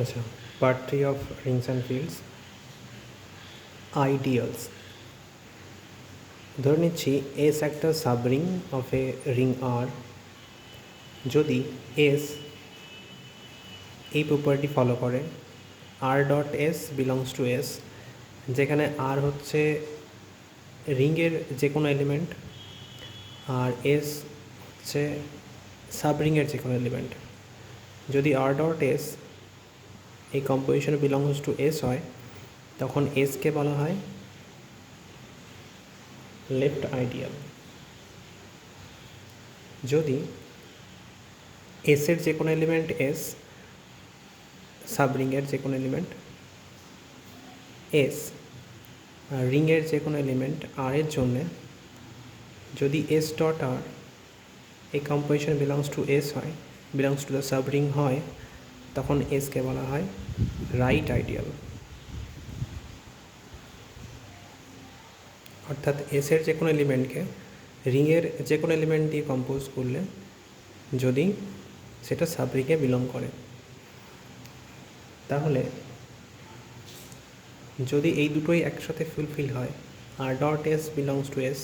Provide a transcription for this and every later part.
আচ্ছা, part 3 of Rings and fields. Ideals. ধরে নিচ্ছি এস একটা সাবরিং অফ এ রিং আর। যদি এস এই প্রপার্টি ফলো করে, R dot S belongs to S, যেখানে আর হচ্ছে রিংয়ের যে কোনো এলিমেন্ট আর এস হচ্ছে সাবরিংয়ের যে কোনো এলিমেন্ট। যদি আর ডট এস এই কম্পোজিশনে বিলংস টু এস হয়, তখন এসকে বলা হয় লেফট আইডিয়াল। যদি এসের যে কোনো এলিমেন্ট এস, সাবরিংয়ের যে কোনো এলিমেন্ট এস, আর রিংয়ের যে কোনো এলিমেন্ট আর এর জন্যে যদি এস ডট আর এই কম্পোজিশন বিলংস টু এস হয়, বিলংস টু দ্য সাবরিং হয়, তখন এসকে বলা হয় রাইট আইডিয়াল। অর্থাৎ এসের যে কোনো এলিমেন্টকে রিংয়ের যে কোনো এলিমেন্ট দিয়ে কম্পোজ করলে যদি সেটা সাবরিংয়ে বিলং করে, তাহলে যদি এই দুটোই একসাথে ফুলফিল হয়, R dot S belongs to S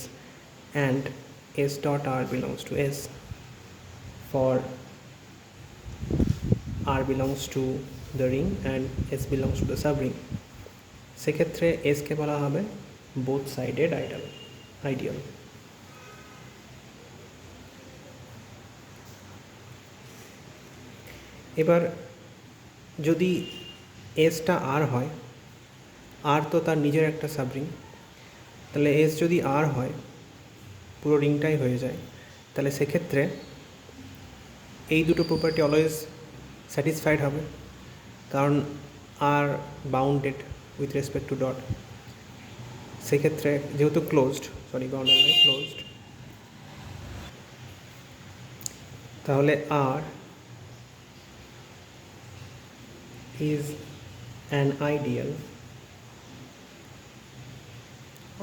and S dot R belongs to S for R belongs to the ring and S belongs to the subring, সেক্ষেত্রে এসকে বলা হবে বোথ সাইডেড আইডিয়াল। এবার যদি এসটা আর হয়, আর তো তার নিজের একটা সাবরিং, তাহলে এস যদি আর হয় পুরো রিংটাই হয়ে যায়, তাহলে সেক্ষেত্রে এই দুটো প্রপার্টি অলওয়েজ স্যাটিসফাইড হবে, কারণ R bounded with respect to dot. সেক্ষেত্রে যেহেতু বাউন্ডেড নয়, ক্লোজড, তাহলে R is an ideal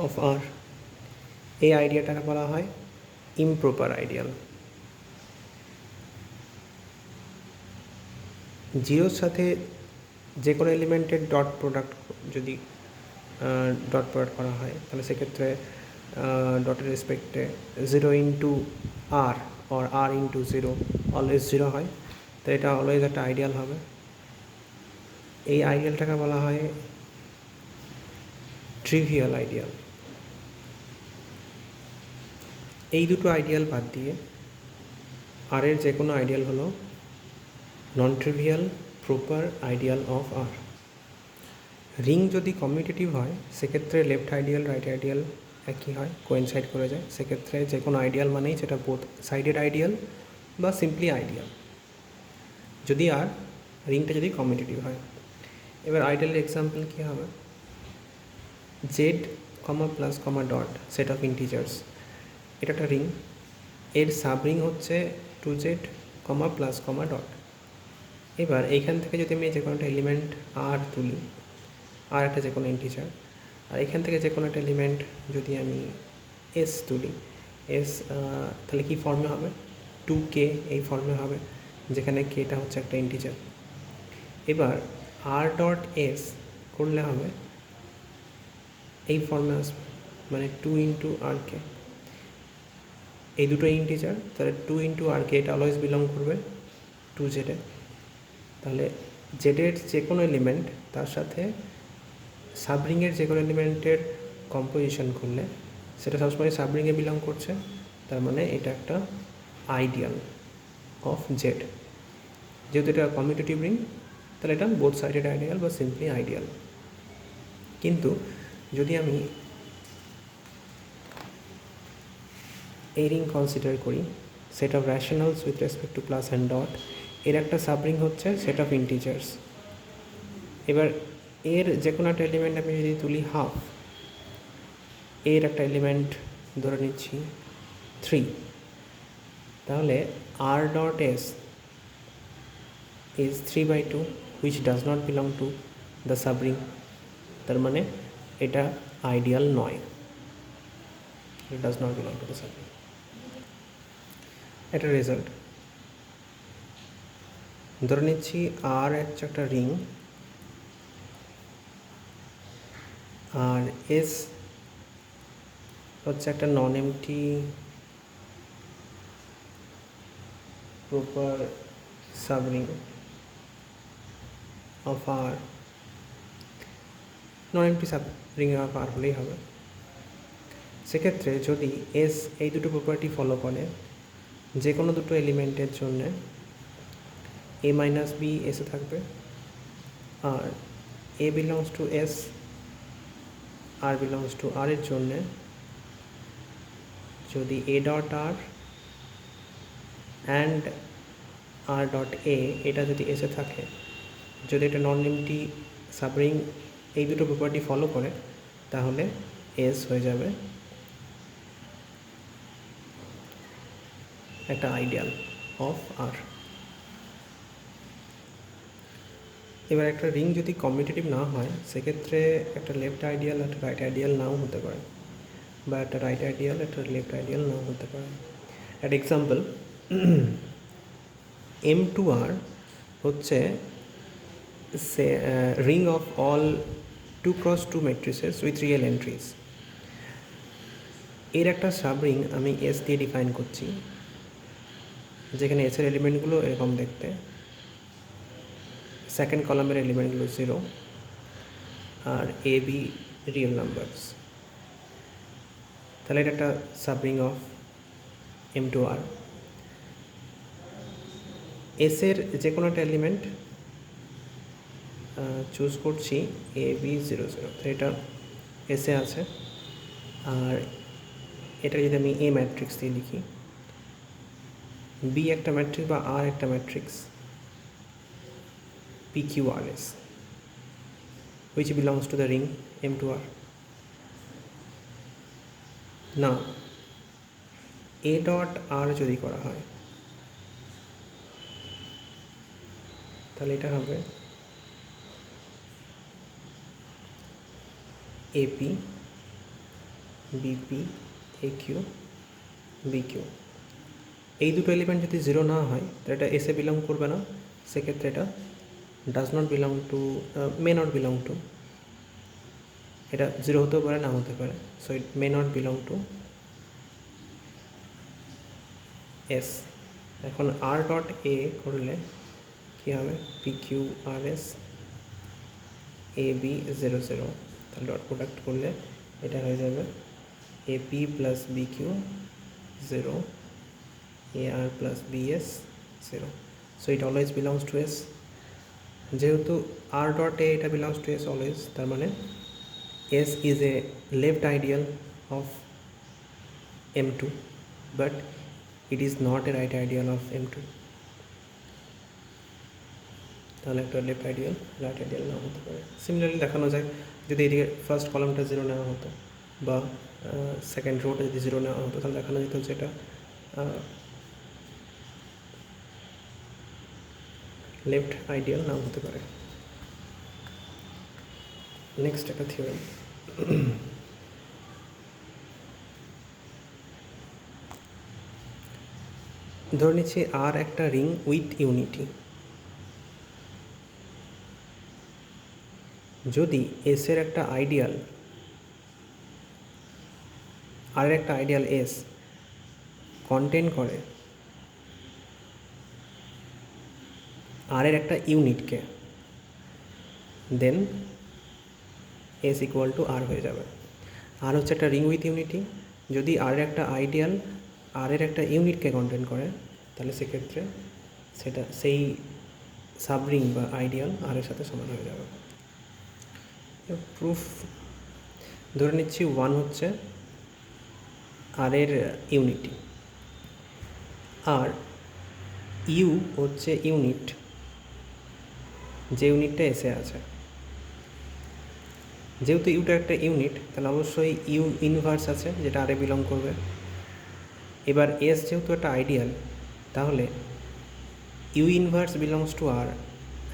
of R. এই আইডিয়াটাকে বলা হয় ইমপ্রপার আইডিয়াল। জিরোর সাথে যে কোনো এলিমেন্টের ডট প্রোডাক্ট যদি ডট প্রোডাক্ট করা হয়, তাহলে সেক্ষেত্রে ডটের রেসপেক্টে 0 into R or R into 0 always 0 হয়, তো এটা অলওয়েজ একটা আইডিয়াল হবে। এই আইডিয়ালটাকে বলা হয় ট্রিভিয়াল আইডিয়াল। এই দুটো আইডিয়াল বাদ দিয়ে আর এর যে কোনো আইডিয়াল হলো non trivial proper ideal of R. Ring যদি কমিউটেটিভ হয়, সেক্ষেত্রে লেফট আইডিয়াল রাইট আইডিয়াল একই হয়, কোয়েনসাইড করে যায়। সেক্ষেত্রে যে কোনো আইডিয়াল মানেই সেটা বোথ সাইডেড আইডিয়াল বা সিম্পলি আইডিয়াল, যদি আর রিংটা যদি কমিউটেটিভ হয়। এবার আইডিয়ালের এক্সাম্পল কী হবে? Z comma plus comma dot set of integers, এটা একটা রিং, এর সাবরিং হচ্ছে 2z কমা প্লাস কমা ডট। এবার এইখান থেকে যদি আমি যে কোনো একটা এলিমেন্ট আর তুলি, আর একটা যে কোনো ইন্টিজার, আর এখান থেকে যে কোনো একটা এলিমেন্ট যদি আমি এস তুলি, এস, তাহলে কী ফর্মে হবে? 2k এই ফর্মে হবে, যেখানে কেটা হচ্ছে একটা ইন্টিজার। এবার আর ডট এস করলে হবে এই ফর্মে আসবে, মানে 2 ইন্টু আর কে। এই দুটো ইন্টিজার, তাহলে 2 ইন্টু আর কে, এটা অলওয়েজ বিলং করবে 2z এ। তাহলে জেডের যে কোনো এলিমেন্ট তার সাথে সাবরিংয়ের যে কোনো এলিমেন্টের কম্পোজিশন করলে সেটা সবসময় সাবরিংয়ে বিলং করছে, তার মানে এটা একটা আইডিয়াল অফ জেড। যেহেতু এটা কমিউটেটিভ রিং, তাহলে এটা বোথ সাইডেড আইডিয়াল বা সিম্পলি আইডিয়াল। কিন্তু যদি আমি এই রিং কনসিডার করি set of rationals with respect to plus and dot, এর একটা সাবরিং হচ্ছে সেট অফ ইন্টিজার্স। এবার এর যে কোনো একটা এলিমেন্ট আমি যদি তুলি হাফ, এর একটা এলিমেন্ট ধরে নিচ্ছি 3, তাহলে R dot S is 3/2 which does not belong to the subring, তার মানে এটা আইডিয়াল নয়, it does not belong to the subring. এটা রেজাল্ট। ধরে নিচ্ছি আর হচ্ছে একটা রিং, আর এস হচ্ছে একটা non empty proper subring of R, non empty subring of R হলেই হবে। সেক্ষেত্রে যদি এস এই দুটো প্রপার্টি ফলো করে, যে কোনো দুটো এলিমেন্টের জন্যে এ মাইনাস বি এসে থাকবে, আর A belongs to S R belongs to R এর জন্যে যদি A dot R and R dot A এটা যদি এসে থাকে, যদি এটা নন এমটি সাবরিং এই দুটো প্রপার্টি ফলো করে, তাহলে এস হয়ে যাবে একটা আইডিয়াল অফ আর। এবার একটা রিং যদি কমিউটেটিভ না হয়, সেক্ষেত্রে একটা লেফট আইডিয়াল একটা রাইট আইডিয়াল নাও হতে পারে, বা একটা রাইট আইডিয়াল একটা লেফট আইডিয়াল নাও হতে পারে। একটা এক্সাম্পল, M2R হচ্ছে সে ring of all 2x2 matrices with real entries. এর একটা সাবরিং আমি এস দিয়ে ডিফাইন করছি, যেখানে এসের এলিমেন্টগুলো এরকম দেখতে, সেকেন্ড কলামের এলিমেন্টগুলো 0 আর এ বি রিয়েল নাম্বারস। তাহলে এটা একটা সাবরিং অফ M2R। এসের যে কোনো একটা এলিমেন্ট চুজ করছি এ বি 0 0, তো এটা এসে আছে। আর এটা যদি আমি এ ম্যাট্রিক্স দিয়ে লিখি, বি একটা ম্যাট্রিক্স বা আর একটা matrix PQRS which belongs to the ring M2R. Now A dot R যদি করা হয়, তাহলে এটা হবে AP BP AQ BQ। এই দুটো এলিমেন্ট যদি 0 না হয়, তাহলে এটা এসে বিলং করবে না। সেক্ষেত্রে এটা does not belong two, may not belong two, এটা 0 হতেও পারে না হতে পারে, so it may not belong two S. এখন আর ডট এ করলে কী হবে, PQRS AB 0 0, তাহলে ডট প্রোডাক্ট করলে এটা হয়ে যাবে AP plus BQ 0 AR plus BS 0, so it always belongs to S. যেহেতু আর ডট এ এটা বিলংস টু এস অলওয়েজ, তার মানে S is a left ideal of M2, but it is not a right ideal of M2। তাহলে একটা left ideal right ideal না হতে পারে। Similarly দেখানো যায়, যদি এদিকে ফার্স্ট কলামটা 0 নেওয়া হতো বা সেকেন্ড রোটা যদি 0 নেওয়া হতো, তাহলে দেখানো যেত যে এটা লেফট আইডিয়াল নাও হতে পারে। নেক্সট একটা থিওরেম, ধরে নিচ্ছি আর একটা রিং উইথ ইউনিটি। যদি এসের একটা আইডিয়াল আর একটা আইডিয়াল এস কন্টেন করে আর এর একটা ইউনিটকে, দেন এস ইকুয়াল টু আর হয়ে যাবে। আর হচ্ছে একটা রিং উইথ ইউনিটি, যদি আর একটা আইডিয়াল আর এর একটা ইউনিটকে কন্টেন করে, তাহলে সেক্ষেত্রে সেটা সেই সাবরিং বা আইডিয়াল আর এর সাথে সমান হয়ে যাবে। প্রুফ, ধরে নিচ্ছি 1 হচ্ছে আর এর ইউনিটি, আর ইউ হচ্ছে ইউনিট, যে ইউনিটটা এসে আছে। যেহেতু ইউটা একটা ইউনিট, তাহলে অবশ্যই ইউ ইনভার্স আছে যেটা আরে বিলং করবে। এবার এস যেহেতু একটা আইডিয়াল, তাহলে U inverse belongs to R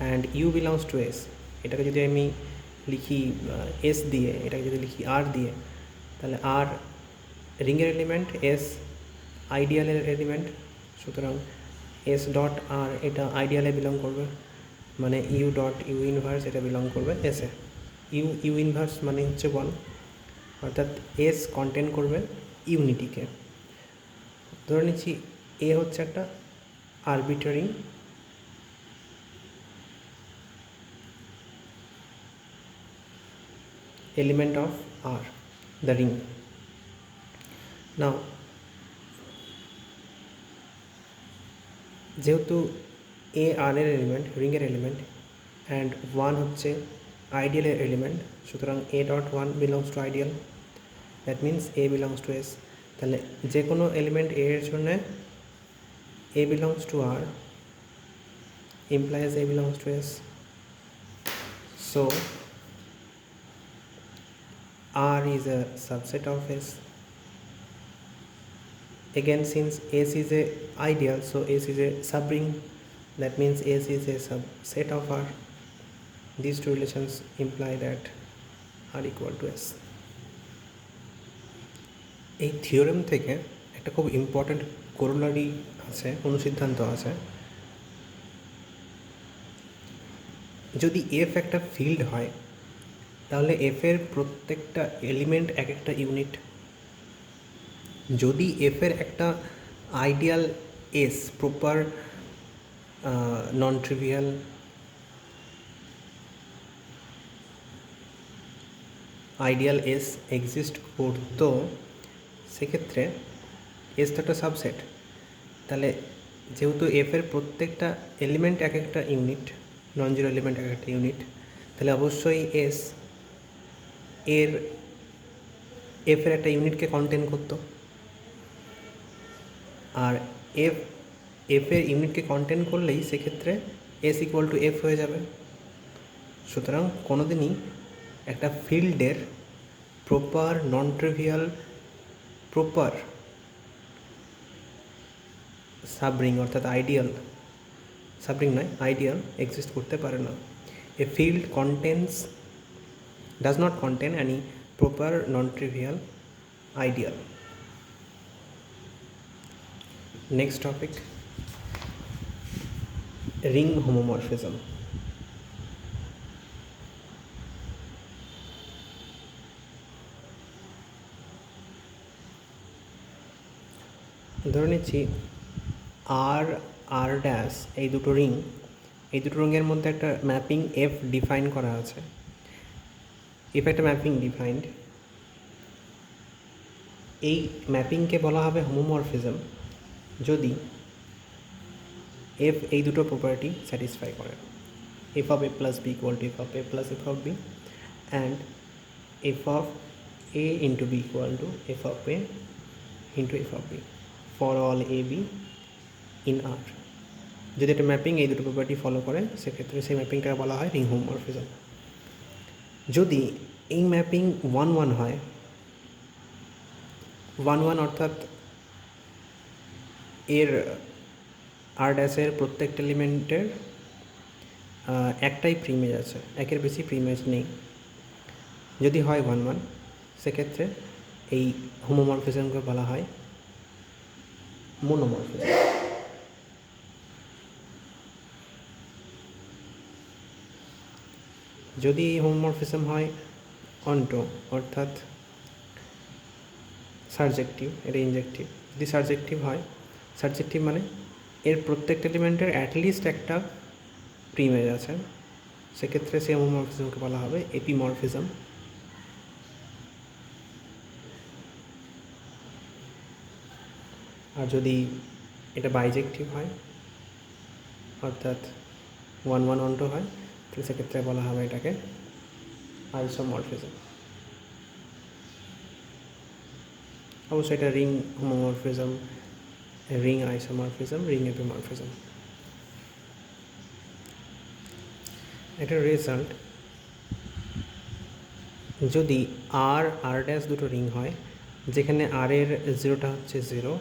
and U belongs to S. এটাকে যদি আমি লিখি এস দিয়ে, এটাকে যদি লিখি আর দিয়ে, তাহলে আর রিংয়ের এলিমেন্ট, এস আইডিয়ালের এলিমেন্ট, সুতরাং এস ডট আর এটা আইডিয়ালে বিলং করবে, মানে ইউ ডট ইউ ইনভার্স এটা বিলং করবে এসে। ইউ ইনভার্স মানে হচ্ছে 1, অর্থাৎ এস কন্টেন করবে ইউনিটিকে। ধরে নিচ্ছি এ হচ্ছে একটা arbitrary element of R, the ring. Now যেহেতু এ আর এর এলিমেন্ট, রিংয়ের এলিমেন্ট, অ্যান্ড 1 হচ্ছে আইডিয়ালের এলিমেন্ট, সুতরাং A dot 1 belongs to ideal, that means A belongs to S. তাহলে যে কোনো এলিমেন্ট এ এর জন্য A belongs to R implies a belongs to S. So R is a subset of S. Again, since S is a ideal, so S is a subring, that means S is a subset of R. These two relations imply that R equal to S. এই theorem থেকে একটা খুব important কোরোলারি আছে, অনুসিদ্ধান্ত আছে। যদি F একটা field হয় তাহলে এফ এর প্রত্যেকটা এলিমেন্ট এক একটা ইউনিট। যদি এফ এর একটা ideal S, proper non trivial ideal S exist করতো, সেক্ষেত্রে এস তো একটা সাবসেট। তাহলে যেহেতু এফ এর প্রত্যেকটা এলিমেন্ট এক একটা ইউনিট, নন জিরো এলিমেন্ট এক একটা ইউনিট, তাহলে অবশ্যই এস এর এফের একটা ইউনিটকে কন্টেন করত। আর এফের ইউনিটকে কন্টেন করলেই সেক্ষেত্রে এস ইকুয়াল টু এফ হয়ে যাবে। সুতরাং কোনোদিনই একটা ফিল্ডের প্রপার নন ট্রিভিয়াল প্রপার সাবরিং অর্থাৎ আইডিয়াল, সাবরিং নয় আইডিয়াল এক্সিস্ট করতে পারে না। এ field does not contain any proper non-trivial ideal. Next topic, ring homomorphism. ধরে নিচ্ছি আর আর ড্যাশ এই দুটো রিংয়ের মধ্যে একটা ম্যাপিং এফ ডিফাইন করা আছে। এফ একটা ম্যাপিং ডিফাইন্ড, এই ম্যাপিংকে বলা হবে হোমোমরফিজম যদি এফ এই দুটো প্রপার্টি স্যাটিসফাই করে, F of A plus B equal to F of A plus F of B, and F of A into B equal to F of A into F of B for all A B in R. যদি একটা mapping এই দুটো property follow করে সেক্ষেত্রে সেই ম্যাপিংটাকে বলা হয় ring homomorphism. যদি এই ম্যাপিং 1-1 হয়, 1-1 অর্থাৎ এর আর ড্যাশের প্রত্যেকটা এলিমেন্টের একটাই প্রিমেজ আছে, একের বেশি প্রিমেজ নেই, যদি হয় 1-1 সেক্ষেত্রে এই হোমোমরফিজমকে বলা হয় মোনোমরফিজম। যদি এই হোমোমরফিজম হয় অন্টো অর্থাৎ সারজেক্টিভ, এটা ইনজেক্টিভ। যদি সারজেক্টিভ হয়, সারজেক্টিভ মানে এর প্রত্যেকটা এলিমেন্টের অ্যাটলিস্ট একটা প্রিমেজ আছে, সেক্ষেত্রে সেই হোমোমরফিজমকে বলা হবে এপিমরফিজম। আর যদি এটা বাইজেক্টিভ হয় অর্থাৎ 1-1 অন্টো হয়, তাহলে সেক্ষেত্রে বলা হবে এটাকে আইসোমরফিজম। অবশ্যই এটা ring homomorphism, ring isomorphism, ring epimorphism. এটার রেজাল্ট, যদি আর ড্যাশ দুটো রিং হয় যেখানে আর এর জিরোটা হচ্ছে 0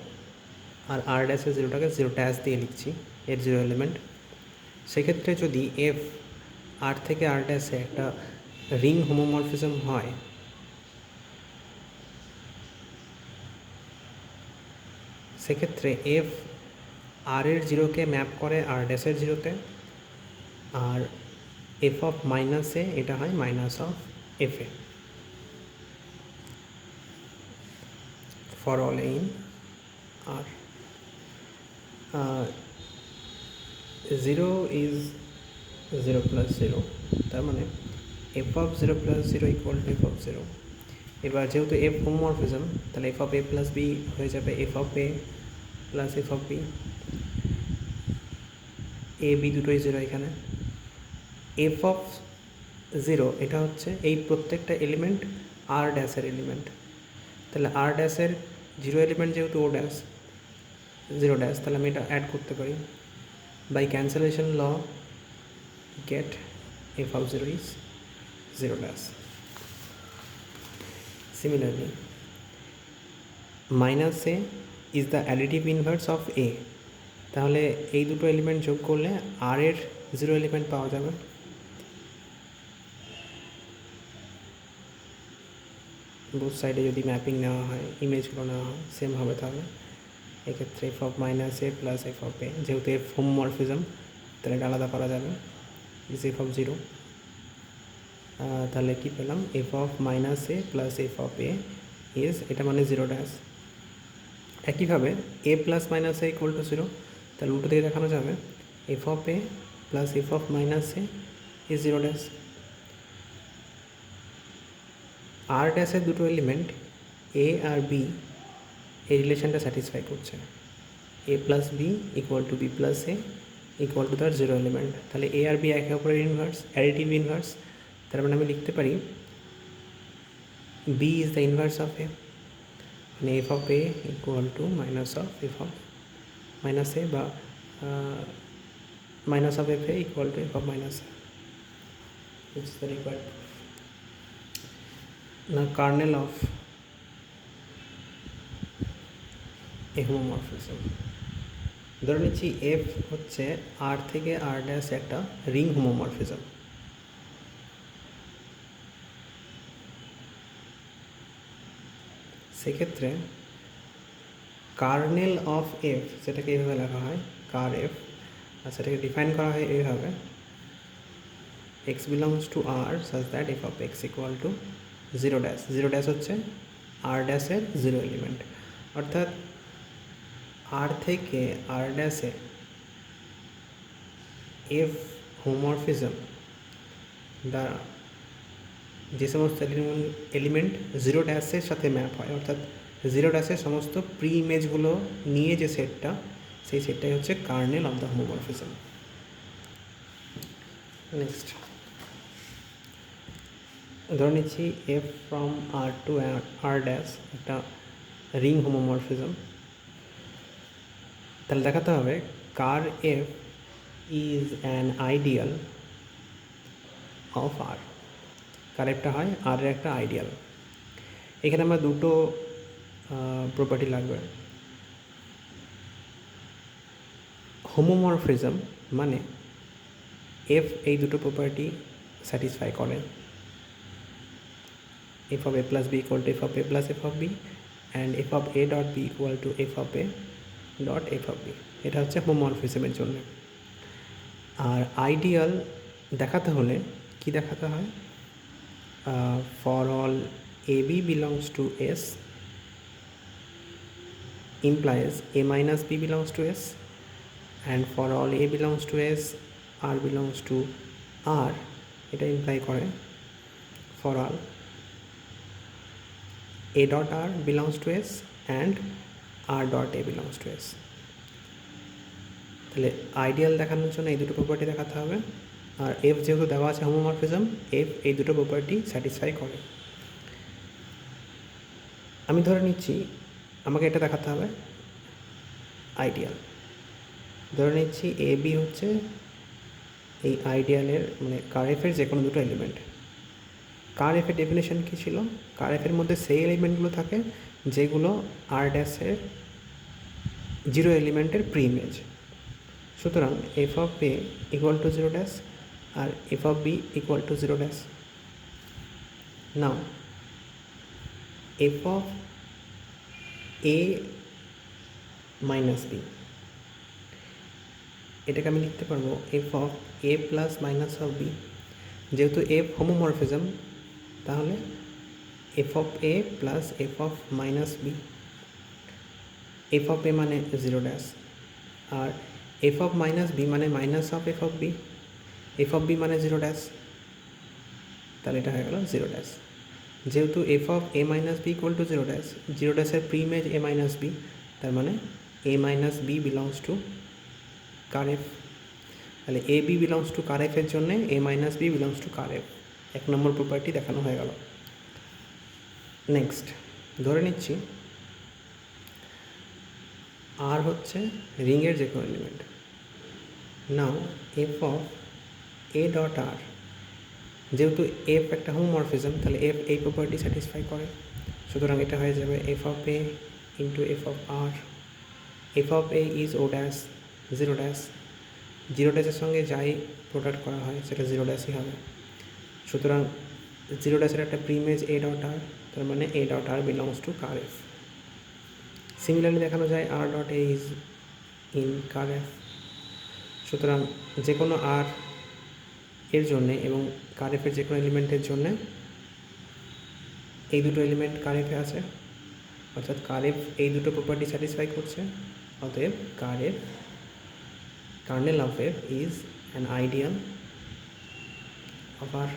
আর আর ড্যাশের জিরোটাকে 0 ড্যাশ দিয়ে লিখছি, এর জিরো এলিমেন্ট, সেক্ষেত্রে যদি এফ আর থেকে আর ড্যাশে একটা রিং হোমোমরফিজম হয়, সেক্ষেত্রে এফ আর এর জিরোকে ম্যাপ করে আর ড্যাশের জিরোতে, আর এফ অফ মাইনাস এ এটা হয় minus of F A for all A in R. Zero is zero plus zero, তার মানে F of zero plus zero equal to F of zero. এবার যেহেতু এফ হোমোমরফিজম, তাহলে F of A plus B হয়ে যাবে F of A plus F of B. A B দুটোই zero এখানে। F of zero এটা হচ্ছে এই প্রত্যেকটা এলিমেন্ট আর ড্যাশের এলিমেন্ট, তাহলে আর ড্যাশের জিরো এলিমেন্ট যেহেতু ও ড্যাশ জিরো ড্যাশ, তাহলে আমি এটা অ্যাড করতে পারি। By cancellation law get F of zero is zero dash. Similarly minus A is the additive inverse of A, তাহলে এই দুটো এলিমেন্ট যোগ করলে আর এর জিরো এলিমেন্ট পাওয়া যাবে। বুথ সাইডে যদি ম্যাপিং নেওয়া হয়, ইমেজগুলো নেওয়া হয়, সেম হবে। তাহলে এক্ষেত্রে F of minus A plus F of A, যেহেতু এফ হোমোমরফিজম তাহলে এটা আলাদা করা যাবে, ইজ এফ অফ জিরো। তাহলে কী পেলাম, F of minus A plus F of A is, এটা মানে জিরো ড্যাশ। একইভাবে A plus minus A equal to zero, তাহলে উল্টো দিকে দেখানো যাবে F of A plus F of minus A is zero dash. আর ড্যাশের দুটো এলিমেন্ট এ আর বি এই রিলেশনটা স্যাটিসফাই করছে, A plus B equal to B plus A equal to তার জিরো এলিমেন্ট। তাহলে এ আর বি একে অপরের ইনভার্স, অ্যাডিটিভ ইনভার্স। তার মানে আমি লিখতে পারি B is the inverse of এ, মানে F of A equal to minus of F of minus A, বা minus of F A equal to F of minus A, which is the required proof. Now kernel of a homomorphism, ধরে নিচ্ছি F হচ্ছে আর থেকে আর dash একটা ring homomorphism. সেক্ষেত্রে kernel of F, সেটাকে এইভাবে লেখা হয় কার এফ, আর সেটাকে ডিফাইন করা হয় এইভাবে x belongs to r such that f of x equal to zero dash. Zero dash হচ্ছে আর ড্যাশের জিরো এলিমেন্ট, অর্থাৎ আর থেকে আর ড্যাশে এফ হোমোমরফিজম দ্বারা যে সমস্ত এলিমেন্ট জিরো ড্যাশের সাথে ম্যাপ হয়, অর্থাৎ জিরো ড্যাশের সমস্ত প্রি ইমেজগুলো নিয়ে যে সেটটা, সেই সেটটাই হচ্ছে kernel of the homomorphism. Next ধরে নিচ্ছি F from R to R dash একটা রিং হোমোমরফিজম, তাহলে দেখাতে হবে ker F is an ideal of R. Ker এফটা হয় আর এর একটা আইডিয়াল। এখানে আমরা দুটো প্রপার্টি লাগবে। হোমোমরফিজম মানে এফ এই দুটো প্রপার্টি স্যাটিসফাই করে, f of a plus b equal to f of a plus f of b and f of a dot b equal to f of a dot f of b, এটা হচ্ছে হোমোমরফিজমের জন্য। আর ideal দেখাতে হলে কি দেখাতে হয়, for all A B belongs to S implies a minus b belongs to s, and for all a belongs to s r belongs to r, এটা imply করে for all a dot r belongs to s and r dot a belongs to s। তাহলে ideal দেখানোর জন্য এই দুটো property দেখাতে হবে, আর F যেহেতু দেওয়া আছে হোমোমরফিজম, এফ এই দুটো প্রপার্টি স্যাটিসফাই করে। আমি ধরে নিচ্ছি আমাকে এটা দেখাতে হবে আইডিয়াল। ধরে নিচ্ছি এ বি হচ্ছে এই আইডিয়ালের মানে কার এফের যে কোনো দুটো এলিমেন্ট। কার এফের ডেফিনেশন কী ছিল, কার এফের মধ্যে সেই এলিমেন্টগুলো থাকে যেগুলো আর ড্যাশের জিরো এলিমেন্টের প্রি ইমেজ। সুতরাং f of A equal to zero dash আর F of b equal to zero dash. Now f of a minus b, এটাকে আমি লিখতে পারবো f of A plus minus of b. যেহেতু এফ হোমোমরফিজম, তাহলে F of A plus F of minus b. F of এ মানে 0 আর F of minus b মানে minus of F of b. F of B মানে 0, তাহলে এটা হয়ে গেল 0। যেহেতু f of a minus b equal to 0, preimage a minus b, তার মানে a minus b belongs to ker f. তাহলে a B belongs to ker এফের জন্য a minus b belongs to ker f. 1 নম্বর property দেখানো হয়ে গেল। Next ধরে নিচ্ছি আর হচ্ছে রিংয়ের যে কোনো element. Now f of a dot R, যেহেতু এফ একটা হোমোমরফিজম, তাহলে এফ এই প্রপার্টি স্যাটিসফাই করে, সুতরাং এটা হয়ে যাবে F of A into F of R. F of A is O dash 0, 0 সঙ্গে যাই প্রোডাক্ট করা হয় সেটা 0ই হবে। সুতরাং 0 একটা প্রিমেজ এ ডট আর, তার মানে A dot R belongs to ker F. Similarly দেখানো যায় R dot A is in ker F. সুতরাং যে কোনো আর এর জন্যে এবং কার এফের যে কোনো এলিমেন্টের জন্যে এই দুটো এলিমেন্ট কার এফে আছে, অর্থাৎ কার এফ এই দুটো প্রপার্টি স্যাটিসফাই করছে। অতএব ker f, kernel of f is an ideal of R.